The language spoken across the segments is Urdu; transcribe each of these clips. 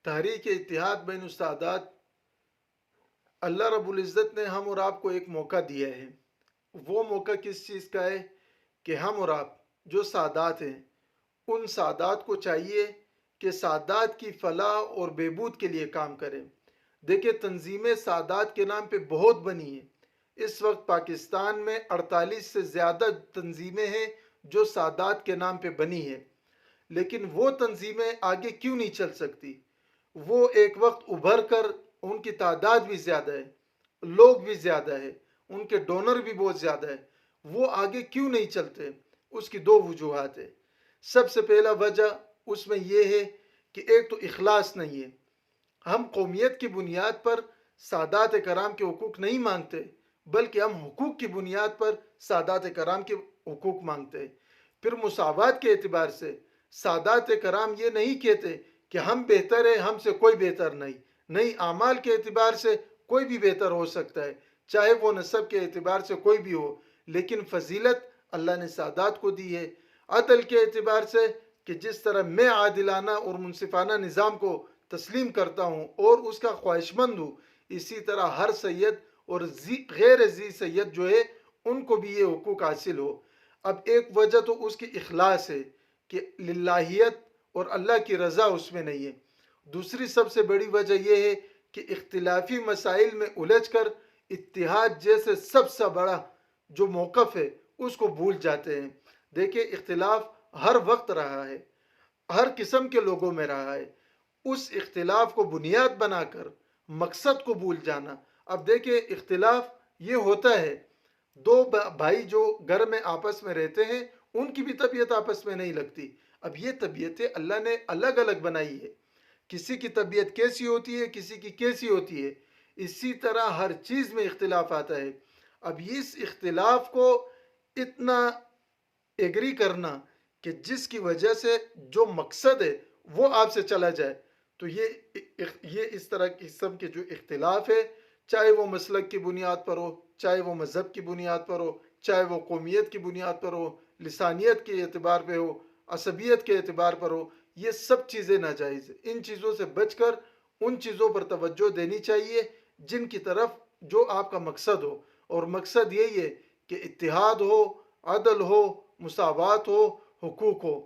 تحریک اتحاد بین السادات، اللہ رب العزت نے ہم اور آپ کو ایک موقع دیا ہے۔ وہ موقع کس چیز کا ہے کہ ہم اور آپ جو سادات ہیں، ان سادات کو چاہیے کہ سادات کی فلاح اور بہبود کے لیے کام کریں۔ دیکھیں، تنظیمیں سادات کے نام پہ بہت بنی ہیں۔ اس وقت پاکستان میں 48 سے زیادہ تنظیمیں ہیں جو سادات کے نام پہ بنی ہیں، لیکن وہ تنظیمیں آگے کیوں نہیں چل سکتی؟ وہ ایک وقت ابھر کر، ان کی تعداد بھی زیادہ ہے، لوگ بھی زیادہ ہے، ان کے ڈونر بھی بہت زیادہ ہے، وہ آگے کیوں نہیں چلتے؟ اس کی دو وجوہات ہے۔ سب سے پہلا وجہ اس میں یہ ہے کہ ایک تو اخلاص نہیں ہے۔ ہم قومیت کی بنیاد پر سادات کرام کے حقوق نہیں مانگتے، بلکہ ہم حقوق کی بنیاد پر سادات کرام کے حقوق مانگتے ہیں۔ پھر مساوات کے اعتبار سے سادات کرام یہ نہیں کہتے کہ ہم بہتر ہیں، ہم سے کوئی بہتر نہیں۔ نہیں، اعمال کے اعتبار سے کوئی بھی بہتر ہو سکتا ہے، چاہے وہ نسب کے اعتبار سے کوئی بھی ہو، لیکن فضیلت اللہ نے سادات کو دی ہے۔ عدل کے اعتبار سے کہ جس طرح میں عادلانہ اور منصفانہ نظام کو تسلیم کرتا ہوں اور اس کا خواہش مند ہوں، اسی طرح ہر سید اور غیر ذی سید جو ہے ان کو بھی یہ حقوق حاصل ہو۔ اب ایک وجہ تو اس کی اخلاص ہے کہ للہیت اور اللہ کی رضا اس میں نہیں ہے۔ دوسری سب سے بڑی وجہ یہ ہے کہ اختلافی مسائل میں الجھ کر اتحاد جیسے سب سے بڑا جو موقف ہے اس کو بھول جاتے ہیں۔ دیکھیں، اختلاف ہر وقت رہا ہے، ہر قسم کے لوگوں میں رہا ہے۔ اس اختلاف کو بنیاد بنا کر مقصد کو بھول جانا۔ اب دیکھیں، اختلاف یہ ہوتا ہے، دو بھائی جو گھر میں آپس میں رہتے ہیں، ان کی بھی طبیعت آپس میں نہیں لگتی۔ اب یہ طبیعتیں اللہ نے الگ الگ بنائی ہے، کسی کی طبیعت کیسی ہوتی ہے، کسی کی کیسی ہوتی ہے، اسی طرح ہر چیز میں اختلاف آتا ہے۔ اب اس اختلاف کو اتنا ایگری کرنا کہ جس کی وجہ سے جو مقصد ہے وہ آپ سے چلا جائے، تو یہ اس طرح قسم کے جو اختلاف ہے، چاہے وہ مسلک کی بنیاد پر ہو، چاہے وہ مذہب کی بنیاد پر ہو، چاہے وہ قومیت کی بنیاد پر ہو، لسانیت کے اعتبار پہ ہو، عصبیت کے اعتبار پر ہو، یہ سب چیزیں ناجائز ہیں۔ ان چیزوں سے بچ کر ان چیزوں پر توجہ دینی چاہیے جن کی طرف جو آپ کا مقصد ہو، اور مقصد یہی ہے کہ اتحاد ہو، عدل ہو، مساوات ہو، حقوق ہو۔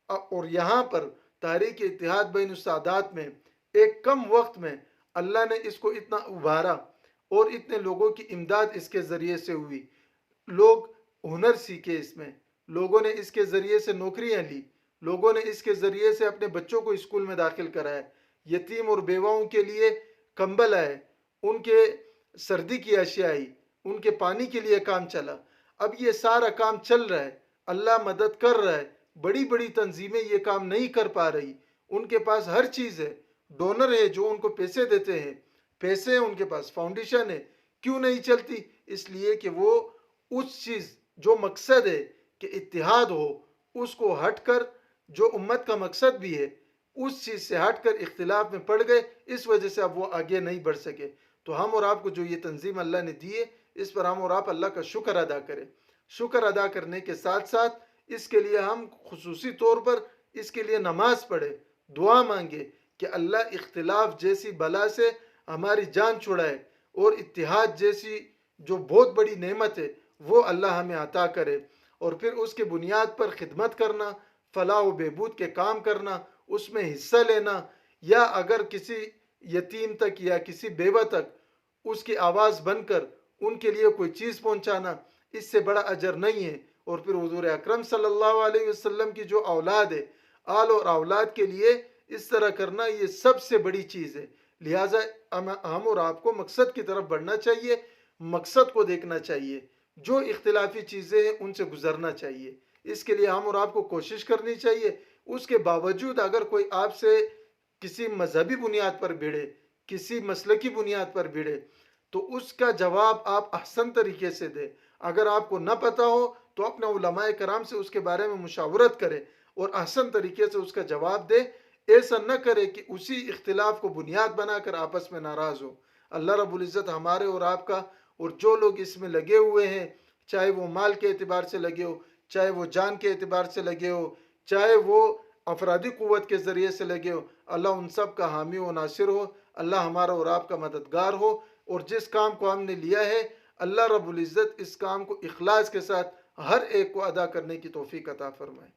اور یہاں پر تحریک اتحاد بین السادات میں ایک کم وقت میں اللہ نے اس کو اتنا ابھارا، اور اتنے لوگوں کی امداد اس کے ذریعے سے ہوئی۔ لوگ ہنر سیکھے، اس میں لوگوں نے اس کے ذریعے سے نوکریاں لی، لوگوں نے اس کے ذریعے سے اپنے بچوں کو اسکول میں داخل کرایا، یتیم اور بیواؤں کے لیے کمبل آئے، ان کے سردی کی اشیاء آئی، ان کے پانی کے لیے کام چلا۔ اب یہ سارا کام چل رہا ہے، اللہ مدد کر رہا ہے۔ بڑی بڑی تنظیمیں یہ کام نہیں کر پا رہی، ان کے پاس ہر چیز ہے، ڈونر ہے جو ان کو پیسے دیتے ہیں، پیسے ہیں ان کے پاس، فاؤنڈیشن ہے، کیوں نہیں چلتی؟ اس لیے کہ وہ اس چیز جو مقصد ہے کہ اتحاد ہو، اس کو ہٹ کر، جو امت کا مقصد بھی ہے اس چیز سے ہٹ کر اختلاف میں پڑ گئے، اس وجہ سے اب وہ آگے نہیں بڑھ سکے۔ تو ہم اور آپ کو جو یہ تنظیم اللہ نے دی ہے، اس پر ہم اور آپ اللہ کا شکر ادا کریں۔ شکر ادا کرنے کے ساتھ ساتھ اس کے لیے ہم خصوصی طور پر اس کے لیے نماز پڑھیں، دعا مانگے کہ اللہ اختلاف جیسی بلا سے ہماری جان چھڑائے، اور اتحاد جیسی جو بہت بڑی نعمت ہے وہ اللہ ہمیں عطا کرے۔ اور پھر اس کے بنیاد پر خدمت کرنا، فلاح و بہبود کے کام کرنا، اس میں حصہ لینا، یا اگر کسی یتیم تک یا کسی بیوہ تک اس کی آواز بن کر ان کے لیے کوئی چیز پہنچانا، اس سے بڑا اجر نہیں ہے۔ اور پھر حضور اکرم صلی اللہ علیہ وسلم کی جو اولاد ہے، آل اور اولاد کے لیے اس طرح کرنا، یہ سب سے بڑی چیز ہے۔ لہٰذا ہم اور آپ کو مقصد کی طرف بڑھنا چاہیے، مقصد کو دیکھنا چاہیے، جو اختلافی چیزیں ہیں ان سے گزرنا چاہیے۔ اس کے لیے ہم اور آپ کو کوشش کرنی چاہیے۔ اس کے باوجود اگر کوئی آپ سے کسی مذہبی بنیاد پر بھیڑے، کسی مسلکی بنیاد پر بھیڑے، تو اس کا جواب آپ احسن طریقے سے دیں۔ اگر آپ کو نہ پتہ ہو تو اپنے علماء کرام سے اس کے بارے میں مشاورت کریں اور احسن طریقے سے اس کا جواب دیں۔ ایسا نہ کرے کہ اسی اختلاف کو بنیاد بنا کر آپس میں ناراض ہو۔ اللہ رب العزت ہمارے اور آپ کا، اور جو لوگ اس میں لگے ہوئے ہیں، چاہے وہ مال کے اعتبار سے لگے ہو، چاہے وہ جان کے اعتبار سے لگے ہو، چاہے وہ افرادی قوت کے ذریعے سے لگے ہو، اللہ ان سب کا حامی و ناصر ہو، اللہ ہمارا اور آپ کا مددگار ہو، اور جس کام کو ہم نے لیا ہے اللہ رب العزت اس کام کو اخلاص کے ساتھ ہر ایک کو ادا کرنے کی توفیق عطا فرمائے۔